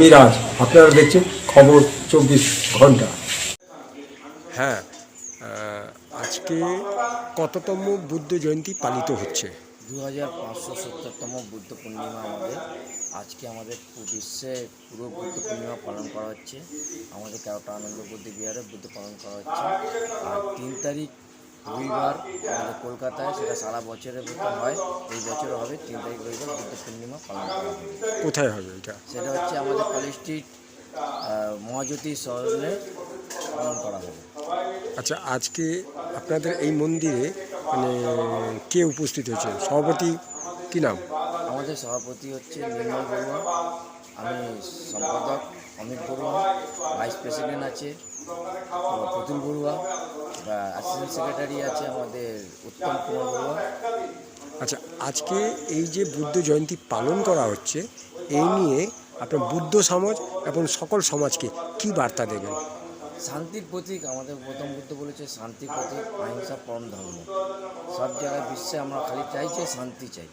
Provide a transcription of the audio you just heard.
মিরাজ, আপনারা দেখছেন খবর 24 ঘন্টা। হ্যাঁ, আজকে কততম বুদ্ধ জয়ন্তী পালিত হচ্ছে? 2570তম বুদ্ধ পূর্ণিমা আজকে আমাদের বিশ্বে পুরো বুদ্ধ পূর্ণিমা পালন করা হচ্ছে। আমাদের ক্যাওটা আনন্দ বুদ্ধ বিহারে বুদ্ধ পালন করা হচ্ছে। আর 3 তারিখ রবিবার আমাদের কলকাতায়, সেটা সারা বছরের মতো হয়, এই বছরও হবে। 3 তারিখ রবিবার বুদ্ধ পূর্ণিমা পালন করা হবে। কোথায় হবে এটা? সেটা হচ্ছে আমাদের কলেজ স্ট্রিট মহাজ্যোতি স্মরণে পালন করা হবে। আচ্ছা, আজকে আপনাদের এই মন্দিরে মানে কে উপস্থিত হয়েছে? সভাপতি কি নাম? আমাদের সভাপতি হচ্ছে নির্মল বড়ুয়া, আমি সম্পাদক অমিত বড়ুয়া, ভাইস প্রেসিডেন্ট আছে প্রতুল বড়ুয়া, বা অ্যাসিস্ট্যান্ট সেক্রেটারি আছে আমাদের উত্তম কুমার বড়ুয়া। আচ্ছা, আজকে এই যে বুদ্ধ জয়ন্তী পালন করা হচ্ছে, এই নিয়ে আপনার বুদ্ধ সমাজ এবং সকল সমাজকে কি বার্তা দেবেন? শান্তির প্রতীক, আমাদের গৌতম বুদ্ধ বলেছে শান্তির প্রতীক, অহিংসা পরম ধর্ম। সব জায়গায় বিশ্বে আমরা খালি চাইছি শান্তি চাই।